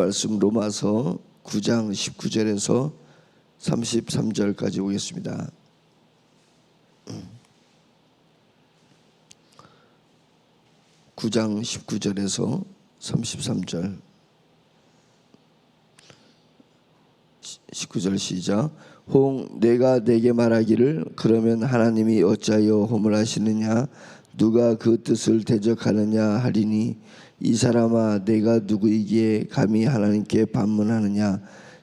말씀 로마서 9장 19절에서 33절까지 보겠습니다. (9장 19절에서 33절) 19절 시작. 혹 내가 내게 말하기를 그러면 하나님이 어찌하여 허물하시느냐 누가 그 뜻을 대적하느냐 하리니 이 사람아 내가 누구이기에 감히 하나님께 반문하느냐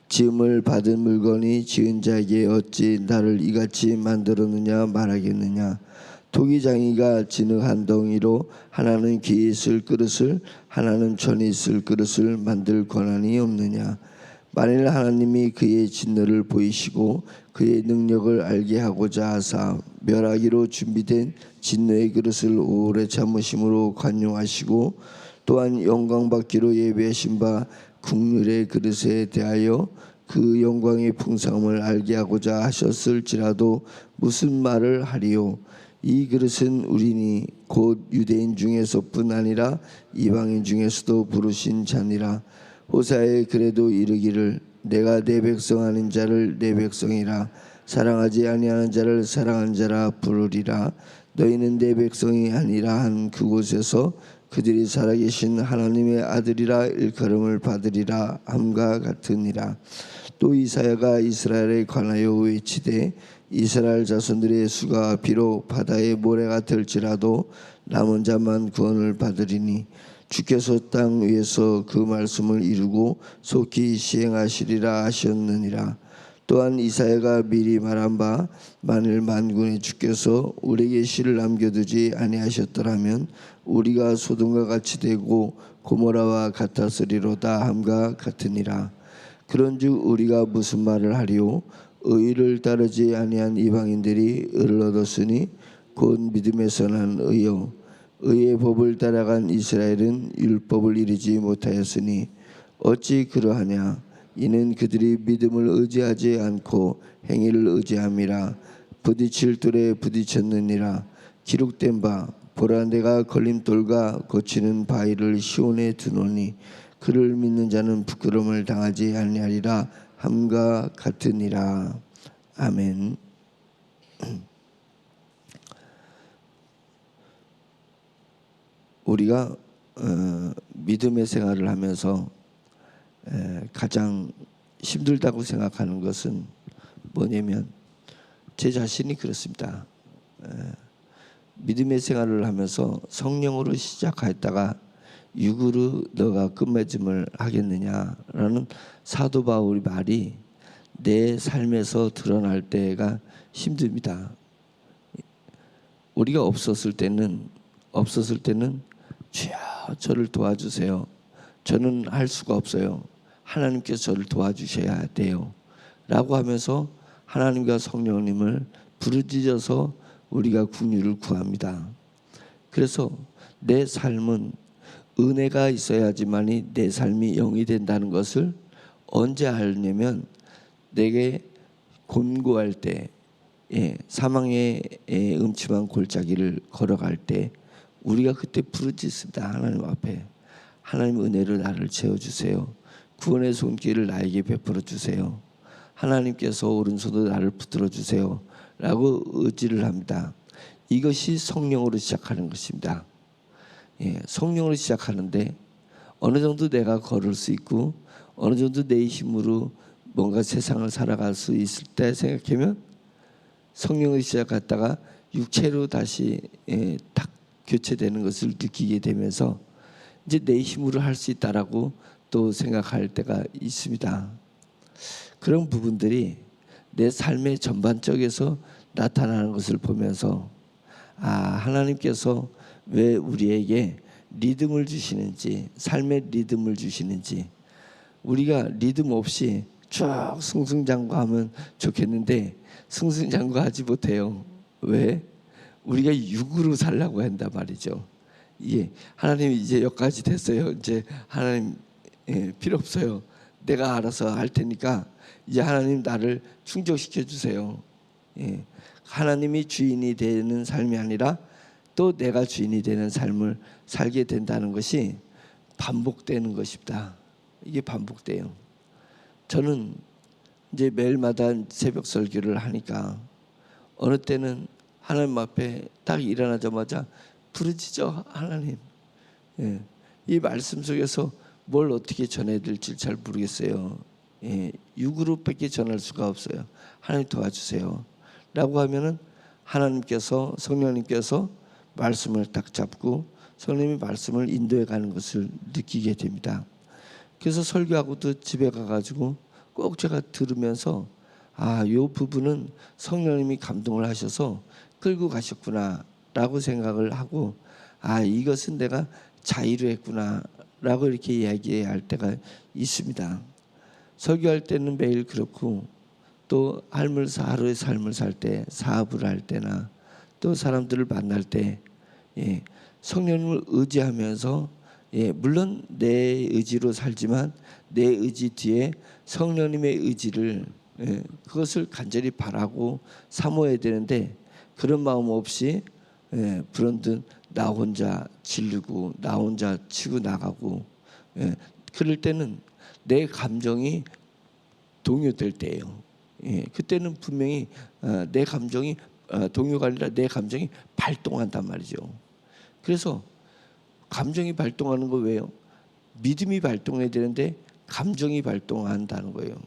지음을 받은 물건이 지은 자에게 어찌 나를 이같이 만들었느냐 말하겠느냐 토기장이가 진흙 덩이로 하나는 귀에 있을 그릇을 하나는 전에 있을 그릇을 만들 권한이 없느냐 만일 하나님이 그의 진노를 보이시고 그의 능력을 알게 하고자 하사 멸하기로 준비된 진노의 그릇을 오래 참으심으로 관용하시고 또한 영광받기로 예비하신 바 국률의 그릇에 대하여 그 영광의 풍성함을 알게 하고자 하셨을지라도 무슨 말을 하리요 이 그릇은 우리니 곧 유대인 중에서뿐 아니라 이방인 중에서도 부르신 자니라. 호사에 그래도 이르기를 내가 내 백성 아닌 자를 내 백성이라 사랑하지 아니하는 자를 사랑한 자라 부르리라. 너희는 내 백성이 아니라 한 그곳에서 그들이 살아계신 하나님의 아들이라 일컬음을 받으리라 함과 같으니라. 또 이사야가 이스라엘에 관하여 외치되 이스라엘 자손들의 수가 비록 바다의 모래가 될지라도 남은 자만 구원을 받으리니 주께서 땅 위에서 그 말씀을 이루고 속히 시행하시리라 하셨느니라. 또한 이사야가 미리 말한 바 만일 만군의 주께서 우리에게 시를 남겨두지 아니하셨더라면 우리가 소돔과 같이 되고 고모라와 같았으리로다 함과 같으니라. 그런즉 우리가 무슨 말을 하리요 의를 따르지 아니한 이방인들이 의를 얻었으니 곧 믿음에서 난 의요 의의 법을 따라간 이스라엘은 율법을 이루지 못하였으니 어찌 그러하냐 이는 그들이 믿음을 의지하지 않고 행위를 의지함이라. 부딪힐 돌에 부딪혔느니라. 기록된 바 보라 내가 걸림돌과 고치는 바위를 시온에 두노니 그를 믿는 자는 부끄러움을 당하지 아니하리라 함과 같으니라. 아멘. 우리가 믿음의 생활을 하면서 가장 힘들다고 생각하는 것은 뭐냐면 제 자신이 그렇습니다. 믿음의 생활을 하면서 성령으로 시작했다가 육으로 너가 끝맺음을 하겠느냐라는 사도 바울의 말이 내 삶에서 드러날 때가 힘듭니다. 우리가 없었을 때는 주여 저를 도와주세요. 저는 할 수가 없어요. 하나님께서 저를 도와주셔야 돼요. 라고 하면서 하나님과 성령님을 부르짖어서 우리가 긍휼을 구합니다. 그래서 내 삶은 은혜가 있어야지만이 내 삶이 영이 된다는 것을 언제 알냐면 내게 곤고할 때 사망의 음침한 골짜기를 걸어갈 때 우리가 그때 부르짖습니다. 하나님 앞에 하나님 은혜로 나를 채워주세요. 구원의 손길을 나에게 베풀어 주세요. 하나님께서 오른손으로 나를 붙들어 주세요 라고 의지를 합니다. 이것이 성령으로 시작하는 것입니다. 성령으로 시작하는데 어느 정도 내가 걸을 수 있고 어느 정도 내 힘으로 뭔가 세상을 살아갈 수 있을 때 생각하면 성령으로 시작했다가 육체로 다시 딱 교체되는 것을 느끼게 되면서 이제 내 힘으로 할 수 있다라고 또 생각할 때가 있습니다. 그런 부분들이 내 삶의 전반적에서 나타나는 것을 보면서 하나님께서 왜 우리에게 리듬을 주시는지 삶의 리듬을 주시는지 우리가 리듬 없이 쭉 승승장구하면 좋겠는데 승승장구하지 못해요. 왜? 우리가 육으로 살라고 한단 말이죠. 하나님 이제 여기까지 됐어요. 이제 하나님 필요 없어요. 내가 알아서 할 테니까 이제 하나님 나를 충족시켜 주세요. 하나님이 주인이 되는 삶이 아니라 또 내가 주인이 되는 삶을 살게 된다는 것이 반복되는 것입니다. 이게 반복돼요. 저는 이제 매일마다 새벽 설교를 하니까 어느 때는 하나님 앞에 딱 일어나자마자 부르짖어 하나님. 예, 이 말씀 속에서 뭘 어떻게 전해야 될지 잘 모르겠어요. 예, 육으로밖에 전할 수가 없어요. 하나님 도와주세요. 라고 하면은 하나님께서 성령님께서 말씀을 딱 잡고 성령님이 말씀을 인도해 가는 것을 느끼게 됩니다. 그래서 설교하고도 집에 가가지고 꼭 제가 들으면서 이 부분은 성령님이 감동을 하셔서 끌고 가셨구나 라고 생각을 하고 이것은 내가 자의로 했구나 라고 이렇게 이야기할 때가 있습니다. 설교할 때는 매일 그렇고 또 하루의 삶을 살 때, 사업을 할 때나 또 사람들을 만날 때 성령님을 의지하면서 물론 내 의지로 살지만 내 의지 뒤에 성령님의 의지를 그것을 간절히 바라고 사모해야 되는데 그런 마음 없이 불현듯 나 혼자 질르고 나 혼자 치고 나가고 그럴 때는 내 감정이 동요될 때예요. 그때는 분명히 내 감정이 동요가 아니라 내 감정이 발동한단 말이죠. 그래서 감정이 발동하는 거 왜요? 믿음이 발동해야 되는데 감정이 발동한다는 거예요.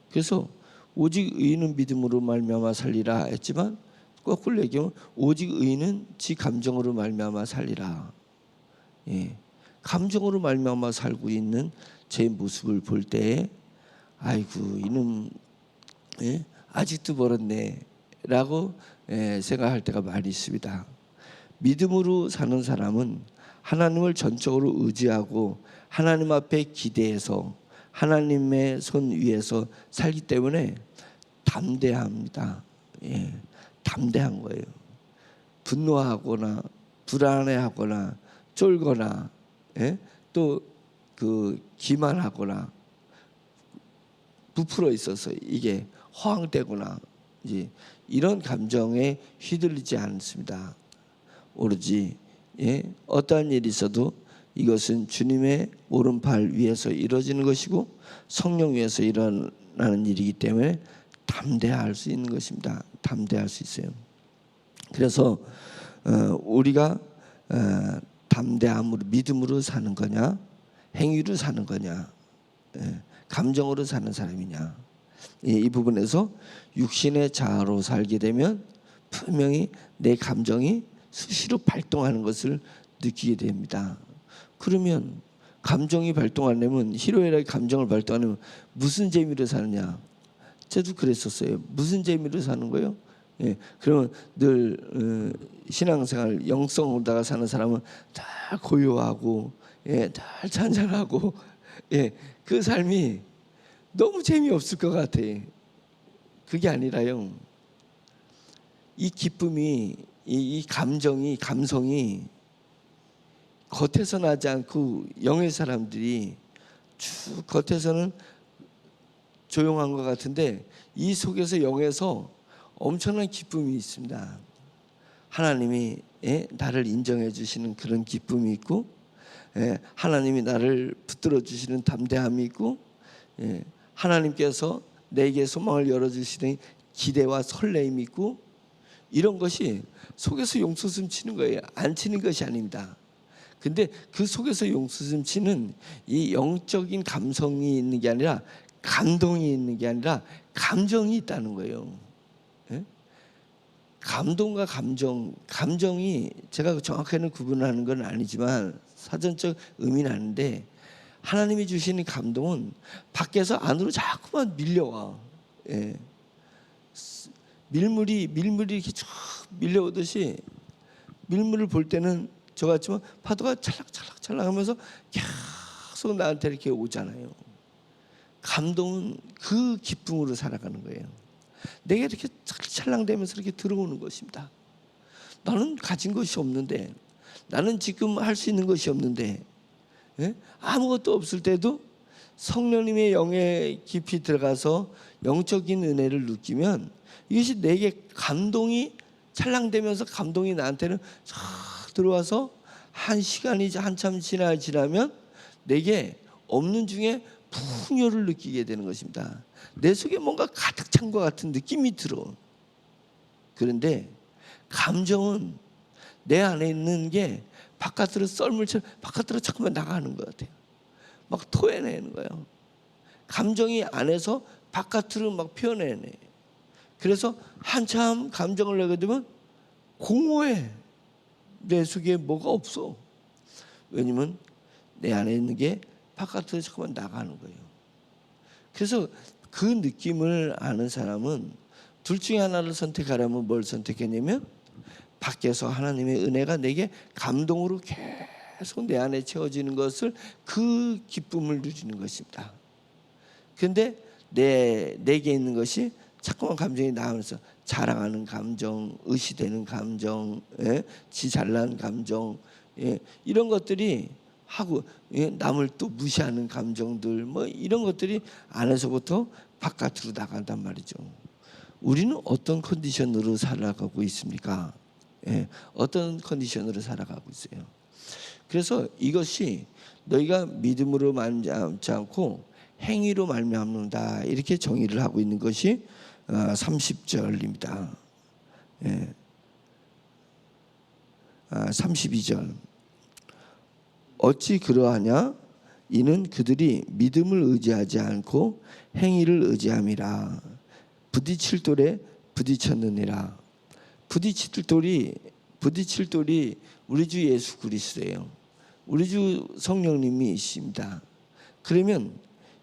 그래서 오직 의인은 믿음으로 말미암아 살리라 했지만 거꾸로 얘기하면 오직 의인은 지 감정으로 말미암아 살리라. 감정으로 말미암아 살고 있는 제 모습을 볼 때 아이고 이놈 아직도 멀었네 라고 생각할 때가 많이 있습니다. 믿음으로 사는 사람은 하나님을 전적으로 의지하고 하나님 앞에 기대해서 하나님의 손 위에서 살기 때문에 담대합니다. 담대한 거예요. 분노하거나 불안해하거나 쫄거나 또 그 기만하거나 부풀어 있어서 이게 허황되거나 이제 이런 감정에 휘둘리지 않습니다. 오로지 어떠한 일이 있어도 이것은 주님의 오른팔 위에서 이루어지는 것이고 성령 위에서 일어나는 일이기 때문에 담대할 수 있는 것입니다. 담대할 수 있어요. 그래서 우리가 담대함으로 믿음으로 사는 거냐 행위로 사는 거냐 감정으로 사는 사람이냐 이 부분에서 육신의 자아로 살게 되면 분명히 내 감정이 수시로 발동하는 것을 느끼게 됩니다. 그러면 감정이 발동하려면 희로애락의 감정을 발동하려면 무슨 재미로 사느냐? 저도 그랬었어요. 무슨 재미로 사는 거예요? 그러면 늘 신앙생활 영성으로다가 사는 사람은 다 고요하고 다 잔잔하고 그 삶이 너무 재미없을 것 같아. 그게 아니라요. 이 기쁨이 이 감정이 감성이 겉에서 나지 않고 영의 사람들이 쭉 겉에서는 조용한 것 같은데 이 속에서 영에서 엄청난 기쁨이 있습니다. 하나님이 나를 인정해 주시는 그런 기쁨이 있고 하나님이 나를 붙들어 주시는 담대함이 있고 하나님께서 내게 소망을 열어주시는 기대와 설레임이 있고 이런 것이 속에서 용솟음 치는 거예요. 안 치는 것이 아닙니다. 근데 그 속에서 용솟음 치는 이 영적인 감성이 있는 게 아니라 감동이 있는 게 아니라 감정이 있다는 거예요. 감동과 감정이 제가 정확하게는 구분하는 건 아니지만 사전적 의미는 아는데 하나님이 주시는 감동은 밖에서 안으로 자꾸만 밀려와. 밀물이 이렇게 쭉 밀려오듯이 밀물을 볼 때는 저 같지만 파도가 찰락찰락 하면서 계속 나한테 이렇게 오잖아요. 감동은 그 기쁨으로 살아가는 거예요. 내가 이렇게 찰랑대면서 이렇게 들어오는 것입니다. 나는 가진 것이 없는데 나는 지금 할 수 있는 것이 없는데 아무것도 없을 때도 성령님의 영에 깊이 들어가서 영적인 은혜를 느끼면 이것이 내게 감동이 찰랑대면서 감동이 나한테는 쫙 들어와서 한 시간이 한참 지나면 내게 없는 중에 풍요를 느끼게 되는 것입니다. 내 속에 뭔가 가득 찬 것 같은 느낌이 들어. 그런데 감정은 내 안에 있는 게 바깥으로 썰물처럼 바깥으로 자꾸만 나가는 것 같아요. 막 토해내는 거예요. 감정이 안에서 바깥으로 막 표현해내. 그래서 한참 감정을 내게 되면 공허해. 내 속에 뭐가 없어. 왜냐면 내 안에 있는 게 바깥으로 자꾸만 나가는 거예요. 그래서 그 느낌을 아는 사람은 둘 중에 하나를 선택하려면 뭘 선택했냐면 밖에서 하나님의 은혜가 내게 감동으로 계속 내 안에 채워지는 것을, 그 기쁨을 누리는 것입니다. 그런데 내게 있는 것이 자꾸만 감정이 나오면서 자랑하는 감정, 의시되는 감정, 지 잘난 감정, 이런 것들이 하고, 남을 또 무시하는 감정들, 뭐 이런 것들이 안에서부터 바깥으로 나간단 말이죠. 우리는 어떤 컨디션으로 살아가고 있습니까? 어떤 컨디션으로 살아가고 있어요. 그래서 이것이 너희가 믿음으로 말미암지 않고 행위로 말미암는다, 이렇게 정의를 하고 있는 것이 30절입니다. 32절. 어찌 그러하냐? 이는 그들이 믿음을 의지하지 않고 행위를 의지함이라. 부딪힐 돌에 부딪혔느니라. 부딪힐 돌이 우리 주 예수 그리스도예요. 우리 주 성령님이십니다. 그러면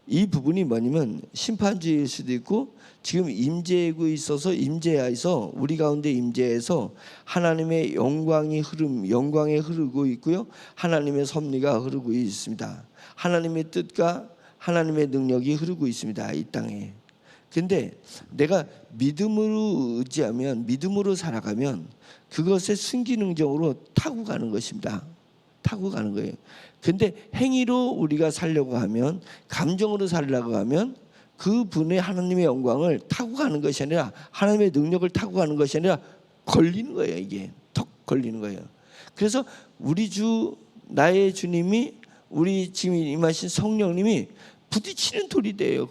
이 부분이 뭐냐면 심판주의일 수도 있고, 지금 임재하고 있어서 임재하여서 우리 가운데 임재해서 하나님의 영광에 흐르고 있고요, 하나님의 섭리가 흐르고 있습니다. 하나님의 뜻과 하나님의 능력이 흐르고 있습니다, 이 땅에. 근데 내가 믿음으로 의지하면, 믿음으로 살아가면 그것의 순기능적으로 타고 가는 것입니다. 타고 가는 거예요. 근데 행위로 우리가 살려고 하면, 감정으로 살려고 하면 그 분의 하나님의 영광을 타고 가는 것이 아니라, 하나님의 능력을 타고 가는 것이 아니라 걸리는 거예요. 이게 턱 걸리는 거예요. 그래서 우리 주, 나의 주님이, 우리 지금 임하신 성령님이 부딪히는 돌이 돼요.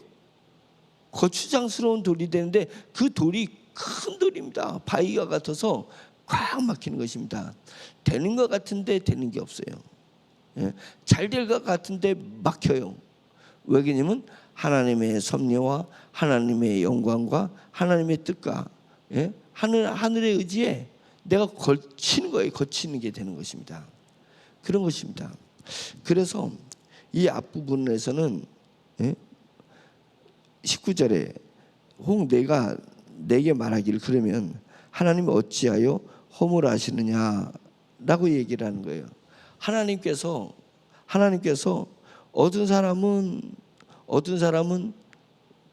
거추장스러운 돌이 되는데 그 돌이 큰 돌입니다. 바위가 같아서 꽉 막히는 것입니다. 되는 것 같은데 되는 게 없어요. 잘 될 것 같은데 막혀요. 왜 그러냐면 하나님의 섭리와 하나님의 영광과 하나님의 뜻과 하늘의 의지에 내가 걸치는 거예요. 거치는 게 되는 것입니다. 그런 것입니다. 그래서 이 앞부분에서는 19절에 혹 내가 내게 말하기를, 그러면 하나님 어찌하여 허물하시느냐라고 얘기를 하는 거예요. 하나님께서 어떤 사람은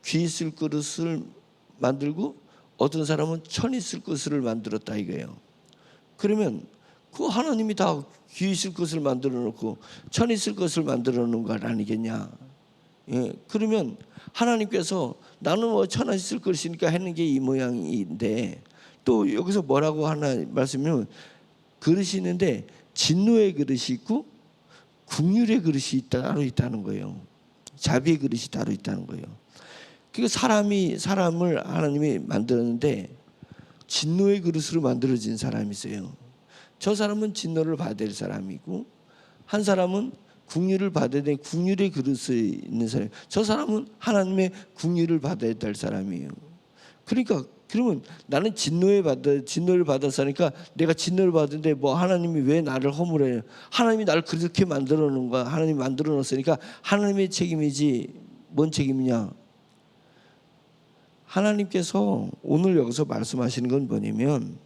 귀 있을 그릇을 만들고 어떤 사람은 천 있을 그릇을 만들었다 이거예요. 그러면 그 하나님이 다 귀 있을 것을 만들어 놓고 천 있을 것을 만들어 놓은 거 아니겠냐? 그러면 하나님께서 나는 뭐 천 있을 것이니까 했는 게 이 모양인데, 또 여기서 뭐라고 하나 말씀이면, 그릇이 있는데 진노의 그릇이 있고 긍휼의 그릇이 따로 있다는 거예요. 자비의 그릇이 따로 있다는 거예요. 그러니까 사람을 하나님이 만들었는데 진노의 그릇으로 만들어진 사람이 있어요. 저 사람은 진노를 받아야 될 사람이고, 한 사람은 긍휼을 받아야 될 긍휼의 그릇에 있는 사람. 저 사람은 하나님의 긍휼을 받아야 될 사람이에요. 그러니까 그러면 나는 진노를 받았으니까, 내가 진노를 받는데 뭐 하나님이 왜 나를 허물해요? 하나님이 나를 그렇게 만들어 놓은 거야. 하나님이 만들어 놨으니까 하나님의 책임이지 뭔 책임이냐? 하나님께서 오늘 여기서 말씀하시는 건 뭐냐면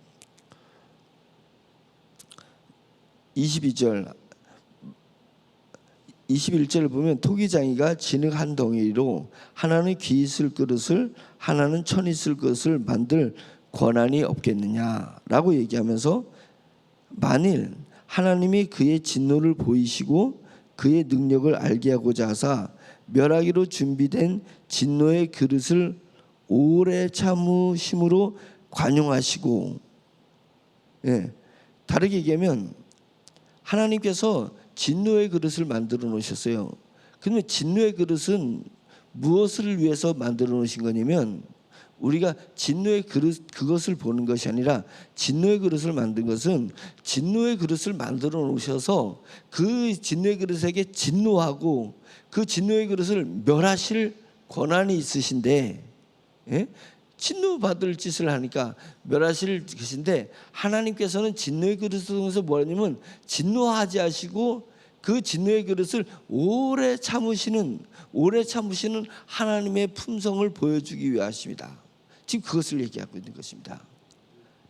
22절 21절을 보면, 토기장이가 진흙 한 덩이로 하나는 귀 있을 그릇을 하나는 천 있을 것을 만들 권한이 없겠느냐라고 얘기하면서, 만일 하나님이 그의 진노를 보이시고 그의 능력을 알게 하고자 하사 멸하기로 준비된 진노의 그릇을 오래 참으심으로 관용하시고, 다르게 얘기하면 하나님께서 진노의 그릇을 만들어 놓으셨어요. 그러면 진노의 그릇은 무엇을 위해서 만들어 놓으신 거냐면, 우리가 진노의 그릇 그것을 보는 것이 아니라, 진노의 그릇을 만든 것은 진노의 그릇을 만들어 놓으셔서 그 진노의 그릇에게 진노하고 그 진노의 그릇을 멸하실 권한이 있으신데, 예? 진노받을 짓을 하니까 멸하실 것인데, 하나님께서는 진노의 그릇을 통해서 뭐냐면 진노하지 하시고 그 진노의 그릇을 오래 참으시는 하나님의 품성을 보여주기 위하십니다. 지금 그것을 얘기하고 있는 것입니다.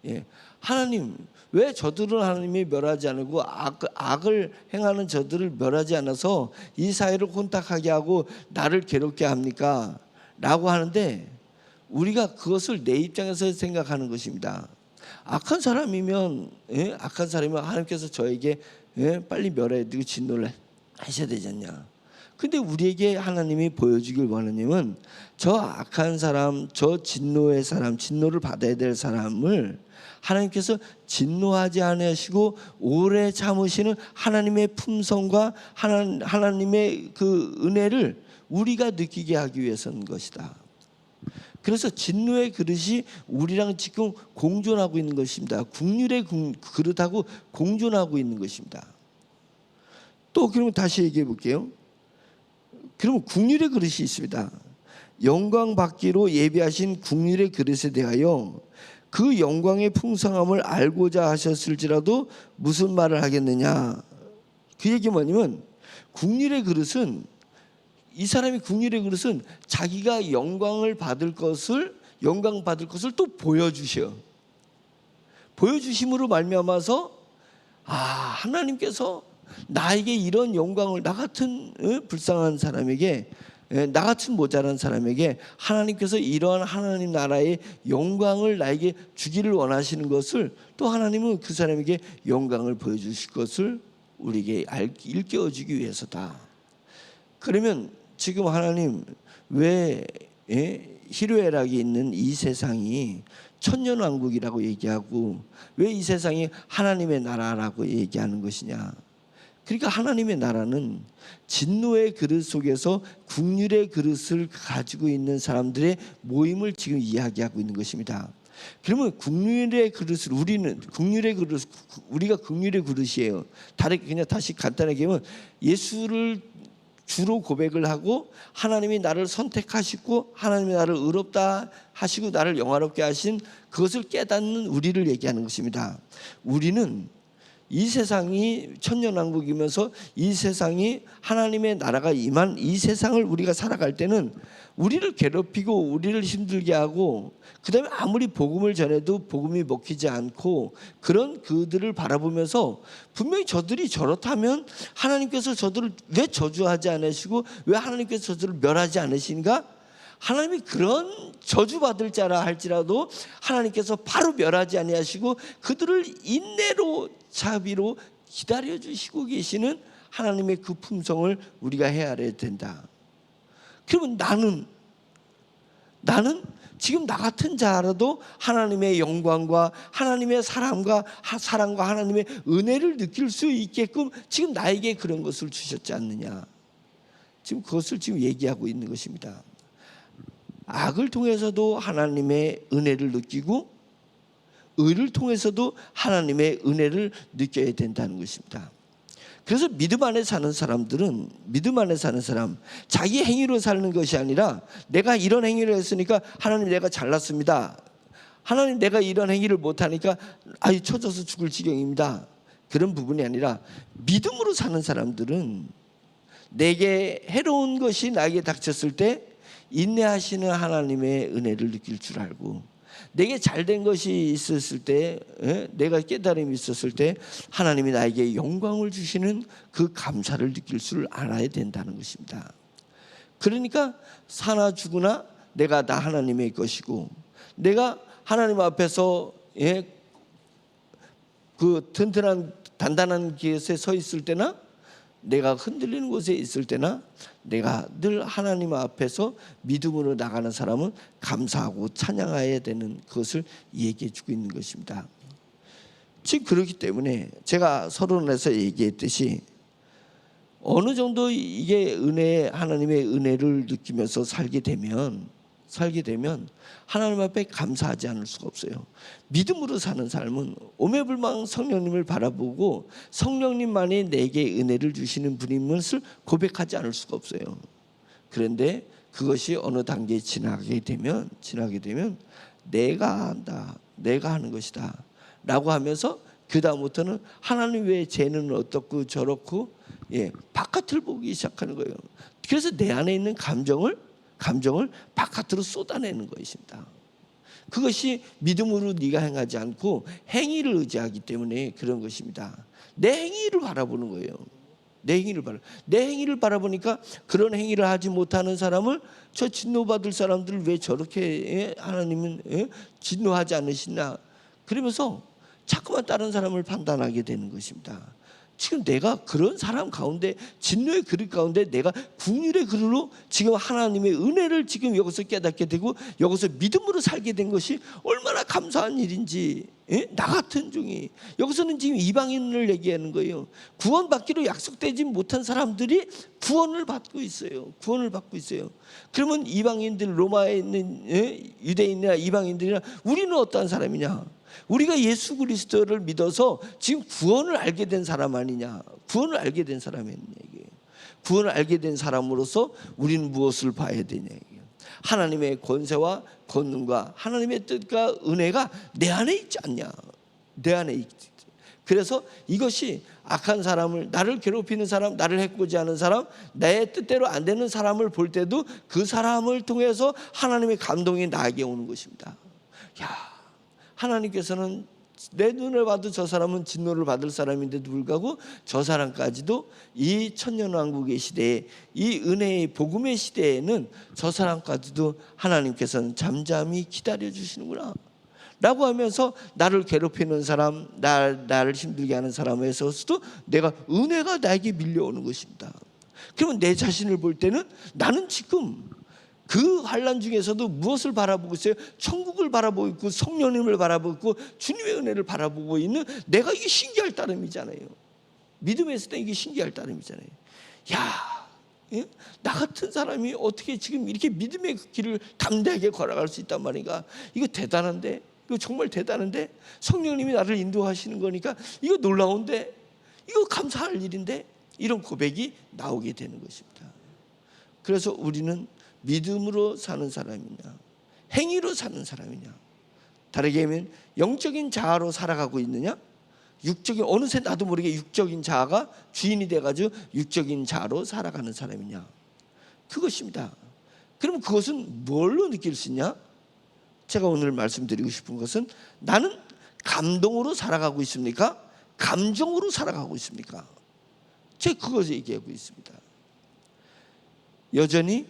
예. 하나님, 왜 저들은 하나님이 멸하지 않고 악을 행하는 저들을 멸하지 않아서 이 사회를 혼탁하게 하고 나를 괴롭게 합니까? 라고 하는데, 우리가 그것을 내 입장에서 생각하는 것입니다. 악한 사람이면 하나님께서 저에게 빨리 멸해 두고 진노를 하셔야 되지 않냐. 근데 우리에게 하나님이 보여주길 원하님은 저 악한 사람, 저 진노의 사람, 진노를 받아야 될 사람을 하나님께서 진노하지 않으시고 오래 참으시는 하나님의 품성과 하나님의 그 은혜를 우리가 느끼게 하기 위해서는 것이다. 그래서 진노의 그릇이 우리랑 지금 공존하고 있는 것입니다. 국률의 그릇하고 공존하고 있는 것입니다. 또 그러면 다시 얘기해 볼게요. 그러면 국률의 그릇이 있습니다. 영광 받기로 예비하신 국률의 그릇에 대하여 그 영광의 풍성함을 알고자 하셨을지라도 무슨 말을 하겠느냐. 그 얘기 뭐냐면, 국률의 그릇은, 이 사람이 국률의 그릇은 자기가 영광 받을 것을 또 보여주셔. 보여주심으로 말미암아서 하나님께서 나에게 이런 영광을, 나 같은 불쌍한 사람에게, 나 같은 모자란 사람에게 하나님께서 이러한 하나님 나라의 영광을 나에게 주기를 원하시는 것을, 또 하나님은 그 사람에게 영광을 보여주실 것을 우리에게 일깨워주기 위해서다. 그러면 지금 하나님, 왜 희로애락이 있는 이 세상이 천년왕국이라고 얘기하고 왜 이 세상이 하나님의 나라라고 얘기하는 것이냐. 그러니까 하나님의 나라는 진노의 그릇 속에서 국률의 그릇을 가지고 있는 사람들의 모임을 지금 이야기하고 있는 것입니다. 그러면 국률의 그릇을, 우리가 국률의 그릇이에요. 그냥 다시 간단하게 하면, 예수를 주로 고백을 하고 하나님이 나를 선택하시고 하나님이 나를 의롭다 하시고 나를 영화롭게 하신 그것을 깨닫는 우리를 얘기하는 것입니다. 우리는 이 세상이 천년왕국이면서 이 세상이 하나님의 나라가 임한 이 세상을 우리가 살아갈 때는 우리를 괴롭히고 우리를 힘들게 하고, 그 다음에 아무리 복음을 전해도 복음이 먹히지 않고, 그런 그들을 바라보면서 분명히 저들이 저렇다면 하나님께서 저들을 왜 저주하지 않으시고 왜 하나님께서 저들을 멸하지 않으신가? 하나님이 그런 저주받을 자라 할지라도 하나님께서 바로 멸하지 아니하시고 그들을 인내로 자비로 기다려주시고 계시는 하나님의 그 품성을 우리가 헤아려야 된다. 그러면 나는 지금 나 같은 자라도 하나님의 영광과 하나님의 사랑과 하나님의 은혜를 느낄 수 있게끔 지금 나에게 그런 것을 주셨지 않느냐. 지금 그것을 지금 얘기하고 있는 것입니다. 악을 통해서도 하나님의 은혜를 느끼고 의를 통해서도 하나님의 은혜를 느껴야 된다는 것입니다. 그래서 믿음 안에 사는 사람들은, 믿음 안에 사는 사람, 자기 행위로 사는 것이 아니라 내가 이런 행위를 했으니까 하나님 내가 잘났습니다, 하나님 내가 이런 행위를 못하니까 처져서 죽을 지경입니다, 그런 부분이 아니라 믿음으로 사는 사람들은 내게 해로운 것이 나에게 닥쳤을 때 인내하시는 하나님의 은혜를 느낄 줄 알고, 내게 잘된 것이 있었을 때, 내가 깨달음이 있었을 때 하나님이 나에게 영광을 주시는 그 감사를 느낄 줄 알아야 된다는 것입니다. 그러니까 사나 죽으나 내가 다 하나님의 것이고, 내가 하나님 앞에서 그 튼튼한 단단한 곳에 서 있을 때나 내가 흔들리는 곳에 있을 때나 내가 늘 하나님 앞에서 믿음으로 나가는 사람은 감사하고 찬양해야 되는 것을 얘기해 주고 있는 것입니다. 지금 그렇기 때문에 제가 서론에서 얘기했듯이 어느 정도 이게 하나님의 은혜를 느끼면서 살게 되면 하나님 앞에 감사하지 않을 수가 없어요. 믿음으로 사는 삶은 오매불망 성령님을 바라보고 성령님만이 내게 은혜를 주시는 분인 것을 고백하지 않을 수가 없어요. 그런데 그것이 어느 단계에 지나게 되면 내가 한다, 내가 하는 것이다 라고 하면서 그 다음부터는 하나님 외에 쟤는 어떻고 저렇고 바깥을 보기 시작하는 거예요. 그래서 내 안에 있는 감정을 바깥으로 쏟아내는 것입니다. 그것이 믿음으로 네가 행하지 않고 행위를 의지하기 때문에 그런 것입니다. 내 행위를 바라보는 거예요. 내 행위를 바라보니까 그런 행위를 하지 못하는 사람을 저 진노받을 사람들을 왜 저렇게 하나님은 진노하지 않으시나 그러면서 자꾸만 다른 사람을 판단하게 되는 것입니다. 지금 내가 그런 사람 가운데 진노의 그릇 가운데 내가 긍휼의 그릇으로 지금 하나님의 은혜를 지금 여기서 깨닫게 되고 여기서 믿음으로 살게 된 것이 얼마나 감사한 일인지. 나 같은 종이 여기서는 지금 이방인을 얘기하는 거예요. 구원받기로 약속되지 못한 사람들이 구원을 받고 있어요. 그러면 이방인들 로마에 있는 유대인이나 이방인들이나 우리는 어떠한 사람이냐? 우리가 예수 그리스도를 믿어서 지금 구원을 알게 된 사람 아니냐? 구원을 알게 된 사람이냐 이게. 구원을 알게 된 사람으로서 우리는 무엇을 봐야 되냐 이게. 하나님의 권세와 권능과 하나님의 뜻과 은혜가 내 안에 있지 않냐? 내 안에 있지. 그래서 이것이 악한 사람을 나를 괴롭히는 사람, 나를 해코지 하는 사람, 내 뜻대로 안 되는 사람을 볼 때도 그 사람을 통해서 하나님의 감동이 나에게 오는 것입니다. 하나님께서는 내 눈을 봐도 저 사람은 진노를 받을 사람인데도 불구하고 저 사람까지도 이 천년왕국의 시대에 이 은혜의 복음의 시대에는 저 사람까지도 하나님께서는 잠잠히 기다려 주시는구나 라고 하면서 나를 괴롭히는 사람, 나를 힘들게 하는 사람에서도 내가 은혜가 나에게 밀려오는 것입니다. 그러면 내 자신을 볼 때는 나는 지금 그 환난 중에서도 무엇을 바라보고 있어요? 천국을 바라보고 있고 성령님을 바라보고 있고 주님의 은혜를 바라보고 있는 내가 이게 신기할 따름이잖아요. 믿음에서 이게 신기할 따름이잖아요. 나 같은 사람이 어떻게 지금 이렇게 믿음의 길을 담대하게 걸어갈 수 있단 말인가? 이거 대단한데? 이거 정말 대단한데? 성령님이 나를 인도하시는 거니까 이거 놀라운데? 이거 감사할 일인데? 이런 고백이 나오게 되는 것입니다. 그래서 우리는 믿음으로 사는 사람이냐 행위로 사는 사람이냐 다르게 하면 영적인 자아로 살아가고 있느냐 육적인 어느새 나도 모르게 육적인 자아가 주인이 돼가지고 육적인 자아로 살아가는 사람이냐 그것입니다. 그럼 그것은 뭘로 느낄 수 있냐? 제가 오늘 말씀드리고 싶은 것은 나는 감동으로 살아가고 있습니까? 감정으로 살아가고 있습니까? 제가 그것을 얘기하고 있습니다. 여전히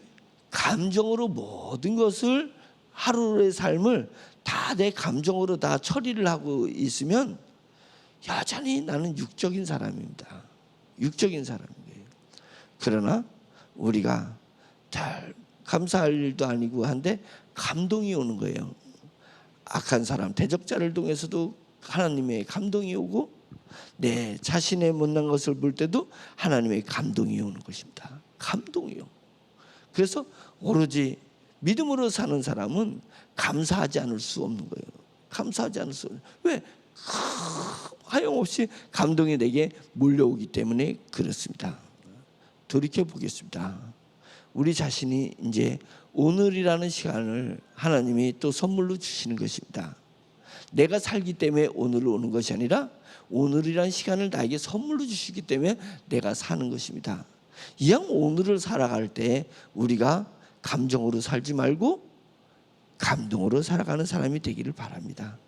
감정으로 모든 것을 하루의 삶을 다 내 감정으로 다 처리를 하고 있으면 여전히 나는 육적인 사람입니다. 육적인 사람이에요. 그러나 우리가 잘 감사할 일도 아니고 한데 감동이 오는 거예요. 악한 사람 대적자를 통해서도 하나님의 감동이 오고 내 자신의 못난 것을 볼 때도 하나님의 감동이 오는 것입니다. 감동이요. 그래서 오로지 믿음으로 사는 사람은 감사하지 않을 수 없는 거예요. 감사하지 않을 수 없는. 왜? 하염없이 감동이 내게 몰려오기 때문에 그렇습니다. 돌이켜 보겠습니다. 우리 자신이 이제 오늘이라는 시간을 하나님이 또 선물로 주시는 것입니다. 내가 살기 때문에 오늘 오는 것이 아니라 오늘이라는 시간을 나에게 선물로 주시기 때문에 내가 사는 것입니다. 이왕 오늘을 살아갈 때 우리가 감정으로 살지 말고 감동으로 살아가는 사람이 되기를 바랍니다.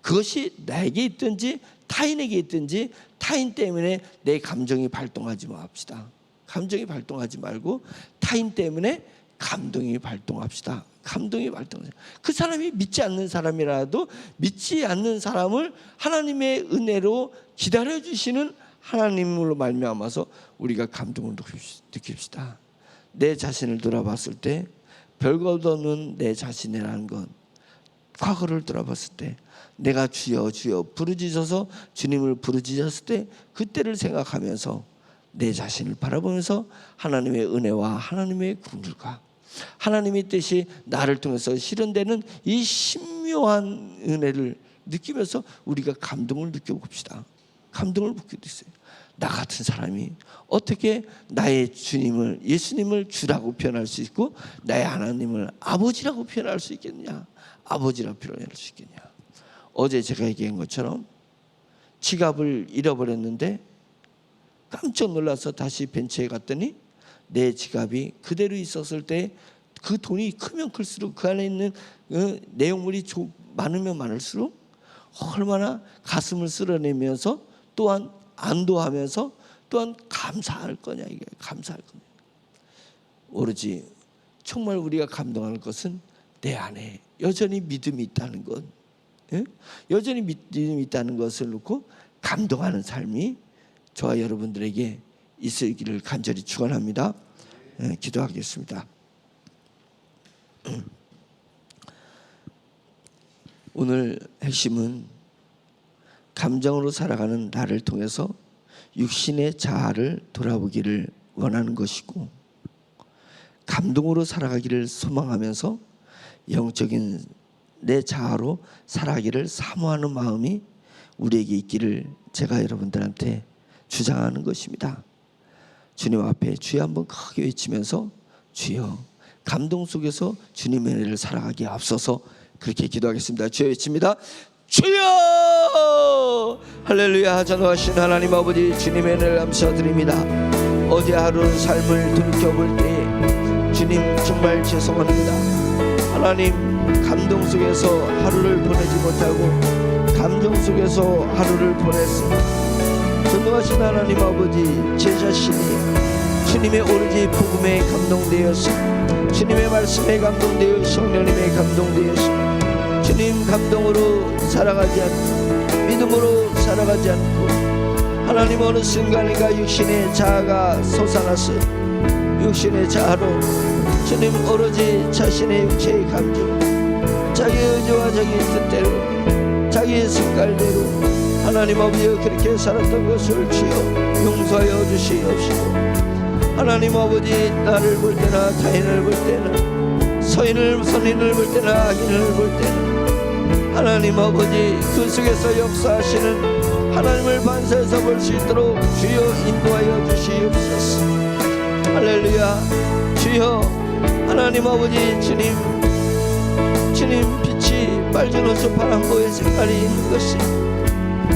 그것이 나에게 있든지 타인에게 있든지 타인 때문에 내 감정이 발동하지 맙시다. 감정이 발동하지 말고 타인 때문에 감동이 발동합시다. 감동이 발동합시다. 그 사람이 믿지 않는 사람이라도 믿지 않는 사람을 하나님의 은혜로 기다려주시는 하나님으로 말미암아서 우리가 감동을 느낍시다. 내 자신을 돌아봤을 때 별것 없는 내 자신이라는 건 과거를 돌아봤을 때 내가 주여 주여 부르짖어서 주님을 부르짖었을 때 그때를 생각하면서 내 자신을 바라보면서 하나님의 은혜와 하나님의 긍휼과 하나님의 뜻이 나를 통해서 실현되는 이 신묘한 은혜를 느끼면서 우리가 감동을 느껴봅시다. 감동을 느끼고 있어요. 나 같은 사람이 어떻게 나의 주님을, 예수님을 주라고 표현할 수 있고 나의 하나님을 아버지라고 표현할 수 있겠냐, 아버지라고 표현할 수 있겠냐. 어제 제가 얘기한 것처럼 지갑을 잃어버렸는데 깜짝 놀라서 다시 벤처에 갔더니 내 지갑이 그대로 있었을 때 그 돈이 크면 클수록 그 안에 있는 내용물이 많으면 많을수록 얼마나 가슴을 쓸어내면서 또한 안도하면서 또한 감사할 거냐, 이게 감사할 거냐. 오로지 정말 우리가 감동하는 것은 내 안에 여전히 믿음이 있다는 것, 여전히 믿음이 있다는 것을 놓고 감동하는 삶이 저와 여러분들에게 있으기를 간절히 축원합니다. 기도하겠습니다. 오늘 핵심은 감정으로 살아가는 나를 통해서 육신의 자아를 돌아보기를 원하는 것이고, 감동으로 살아가기를 소망하면서 영적인 내 자아로 살아가기를 사모하는 마음이 우리에게 있기를 제가 여러분들한테 주장하는 것입니다. 주님 앞에 주여 한번 크게 외치면서 주여, 감동 속에서 주님의 은혜를 살아가기에 앞서서 그렇게 기도하겠습니다. 주여 외칩니다. 주여! 할렐루야. 전능하신 하나님 아버지, 주님의 은혜를 감사드립니다. 어제 하루 삶을 돌이켜볼 때 주님 정말 죄송합니다. 하나님, 감동 속에서 하루를 보내지 못하고 감정 속에서 하루를 보냈습니다. 전능하신 하나님 아버지, 제 자신이 주님의 오로지 복음에 감동되었습니다. 주님의 말씀에 감동되어 성령님의 감동되었습니다. 주님 감동으로 살아가지 않고 믿음으로 살아가지 않고 하나님 어느 순간인가 육신의 자아가 솟아났어요. 육신의 자아로 주님 오로지 자신의 육체의 감정, 자기 의지와 자기 뜻대로 자기의 색깔대로 하나님 아버지여 그렇게 살았던 것을 주여 용서하여 주시옵시고, 하나님 아버지 나를 볼 때나 타인을 볼 때나 선인을 볼 때나 악인을 볼 때나 하나님 아버지 그 속에서 역사하시는 하나님을 반사해서 볼 수 있도록 주여 인도하여 주시옵소서. 할렐루야. 주여 하나님 아버지, 주님 빛이 빨간 옷 파란보의 색깔이 있는 것이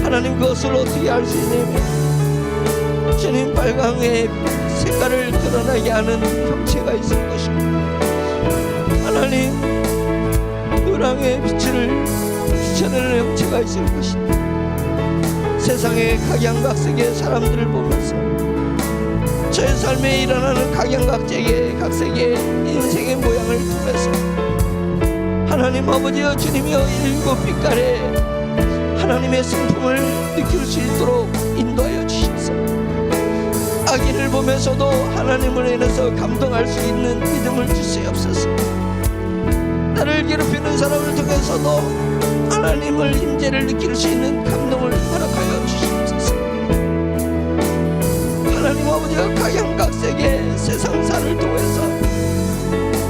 하나님 그것을 어떻게 알 수 있냐면 주님 빨강의 색깔을 드러나게 하는 형체가 있을 것이고 하나님 노랑의 빛을 비춰내는 형체가 있을 것이고 세상의 각양각색의 사람들을 보면서 저의 삶에 일어나는 각양각색의 인생의 모양을 통해서 하나님 아버지여 주님이여 일곱 빛깔의 하나님의 성품을 느낄 수 있도록 인도하여 주시옵소서. 악인을 보면서도 하나님을 인해서 감동할 수 있는 믿음을 주시옵소서. 나를 괴롭히는 사람을 통해서도 하나님을 임재를 느낄 수 있는 감동을 허락하여 주시옵소서. 하나님 아버지가 각양각색의 세상사를 통해서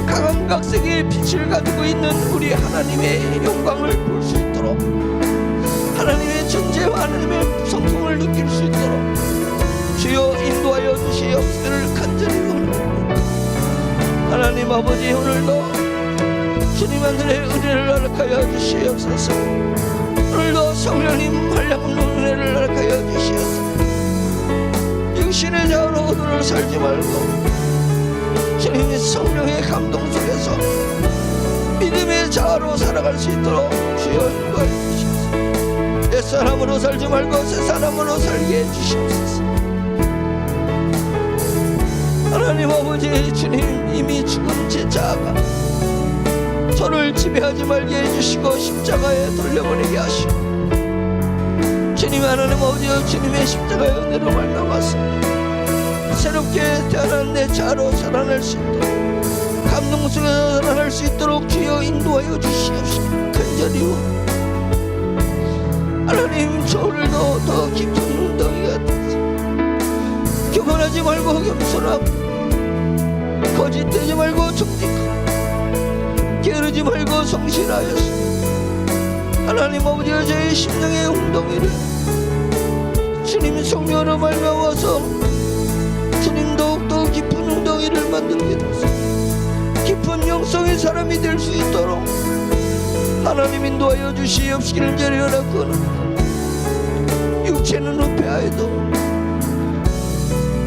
각양각색의 빛을 가지고 있는 우리 하나님의 영광을 볼 수 있도록 하나님의 존재와 하나님의 성품을 느낄 수 있도록 주여 인도하여 주시옵기를 간절히 원합니다. 하나님 아버지 오늘도 주님 하늘의 은혜를 허락하여 주시옵소서. 오늘도 성령님 한량없는 은혜를 허락하여 주시옵소서. 육신의 자아로 오늘을 살지 말고 주님의 성령의 감동 속에서 믿음의 자아로 살아갈 수 있도록 주여 인도하여 주시옵소서. 옛사람으로 살지 말고 새사람으로 살게 해주시옵소서. 하나님 아버지, 주님 이미 죽은 제 자아가 저를 지배하지 말게 해주시고 십자가에 돌려보내게 하시고 주님 하나님 아버지여 주님의 십자가의 은혜로 말미암아서 새롭게 태어난 내 자아로 살아날 수 있도록 감동 속에서 살아날 수 있도록 주여 인도하여 주시옵시고 간절히 원합니다. 하나님 저 오늘도 더 깊은 웅덩이가 교만하지 교만하지 말고 겸손하고, 거짓되지 말고 정직하고, 게으르지 말고 성실하여서 하나님 아버지가 저의 심령의 웅덩이를 주님 성령으로 말미암아서 주님 더욱더 깊은 웅덩이를 만들게 되소서. 깊은 영성의 사람이 될 수 있도록 하나님 인도하여 주시옵시기를 제려놨거나, 육체는 후패하여도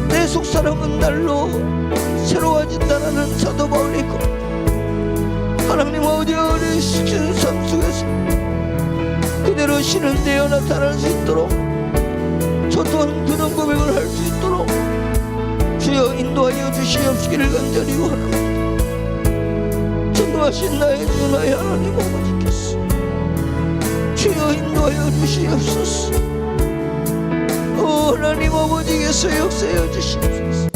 내 속사람은 날로 새로워진다는 사도 바울이 있고, 하나님 아버지가 어리시킨 삶 속에서 그대로 신은 되어 나타날 수 있도록 저 또한 그런 고백을 할 수 있도록 주여 인도하여 주시옵시기를 간절히 원합니다. 전능하신 나의 주 나의 하나님 아버지께서 주여 인도하여 주시옵소서. 하나님 아버지께서 역사하여 주시옵소서.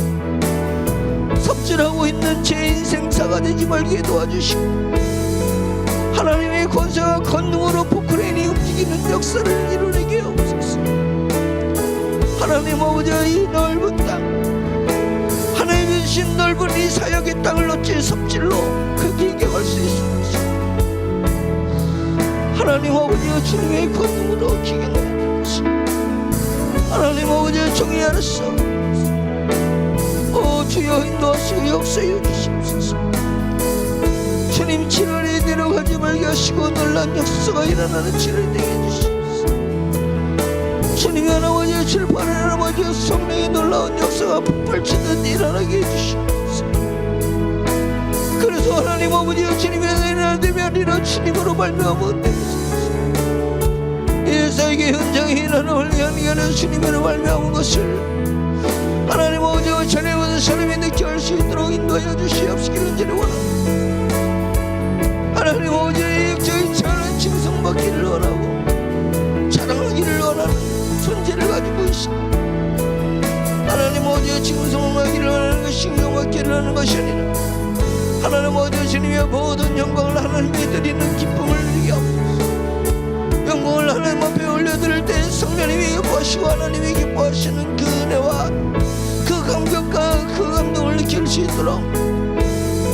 섭질하고 있는 제 인생사가 되지 말게 도와주시고, 하나님의 권세와 권능으로 포크레인이 움직이는 역사를 이루게 하옵소서. 하나님 아버지의 이 넓은 땅, 하나님이 주신 넓은 이 사역의 땅을 어찌 섭질로 크게 갈 수 있습니까? 하나님 아버지가 주님의 권능으로 기경하여 될 것입니다. 하나님 아버지의 정의 알았어. 주여 인도하시고 역사해 주시옵소서. 주님 7월에 내려가지 말게 하시고 놀란 역사가 일어나는 7월이 되게 해주시옵소서. 주님이 하나님의 7, 8일 아버지의 성령의 놀라운 역사가 폭발치듯 일어나게 해주시옵소서. 그래서 하나님 아버지의 주님의 일어나되면 이런 주님으로 말미암아 예사에게 현장에 일어나는 현장에는 주님으로 말미암은 것을 하나님 아버지와 전해오는 사람이 느껴할 수 있도록 인도하여 주시옵시기를 저는 원합니다. 하나님 아버지의 역적인 찬란 칭송받기를 원하고 자랑하기를 원하는 존재를 가지고 있습니다. 하나님 아버지의 칭송하기를 원하는 것이 인정받기를 하는 것이 아니라 하나님 아버지 주님의 모든 영광을 하나님께 드리는 기쁨을 누리게 하옵소서. 영광을 하나님 앞에 올려드릴 때 성령님이 기뻐하시고 하나님이 기뻐하시는 그 은혜와 그 감격과 그 감동을 느낄 수 있도록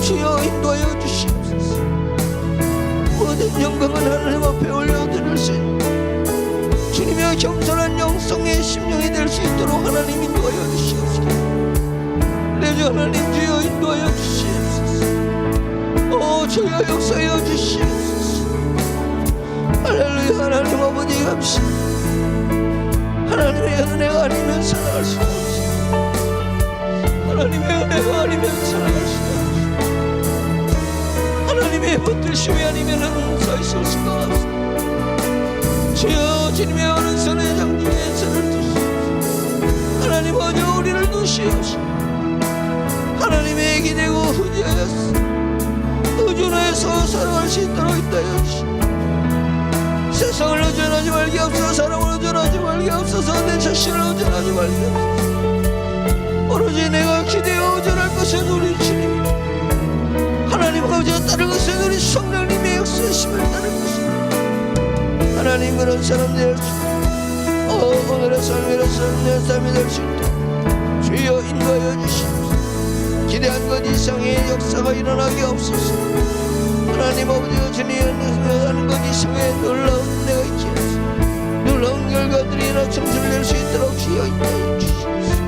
주여 인도하여 주시옵소서. 모든 영광은 하나님 앞에 올려드릴 수 있는 주님의 겸손한 영성의 심령이 될 수 있도록 하나님 인도하여 주시옵소서. 내 주 하나님 주여 인도하여 주시옵소서. 주여 역사하여 주시옵소서. 할렐루야. 하나님 아버지 감사합니다. 하나님의 은혜가 아니면 살아갈 수 없습니다. 하나님의 은혜가 아니면 살아갈 수 없습니다. 하나님의 붙드심이 아니면 서 있을 수가 없습니다. 주여 주님의 오른손에 장중에 손을 두시옵소서. 하나님 아버지 우리를 두시옵소서. 하나님의 기대고 후지하였소 의존해서 살아갈 수 있도록 있다여 주시옵소서. 세상을 의존하지 말게 없어서 사람을 의존하지 말게 없어서 내 자신을 의존하지 말게 없어서 오로지 내가 기대어 의존할 것은 우리 주님 하나님 아버지가 따를 것은 우리 성령님의 역사심을 따를 것입니다. 하나님 그런 사람 될 수 오늘의 삶이로서 내 삶이 될 수 있도록 주여 인도하여 주시옵소서. 기대한 것 이상의 역사가 일어나게 없소서. 하나님 아버지가 주님이 하는 것 이상의 놀라운 내가 있지 않습니다. 놀라운 결과들이나 청소될 수 있도록 주여 인도해 주시옵소서.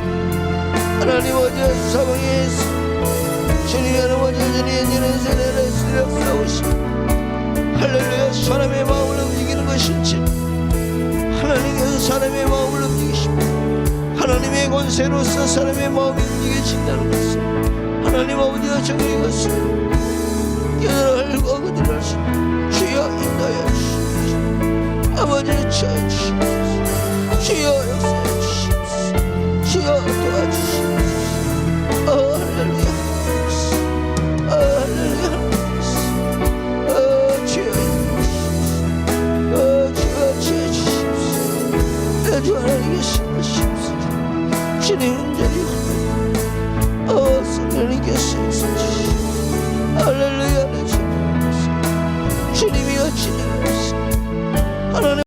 하나님 아버지 사방에 주님이 하는 완전히 이런 세례를 역사하시고 할렐루야. 사람의 마음을 움직이는 것인지 하나님께서 사람의 마음을 움직이시고 하나님의 권세로서 사람의 마음이 움직여진다는 것을 하나님 아버지가 정의 것을 깨달고 그들을 할 수 주여 인도하여 주시옵소서. 아버지를 치하여 주시옵소서. 주여 역사해 주시옵소서. 주여 도와주시옵소서. 할렐루야. 할렐루야. 주여 인도하여 주여 치하여 주시옵소서. 내 주 하나님께 심으시옵소서. 주님 은절이 성령님께서 역사해 할렐루야. 내 주 주님이 어찌 하나님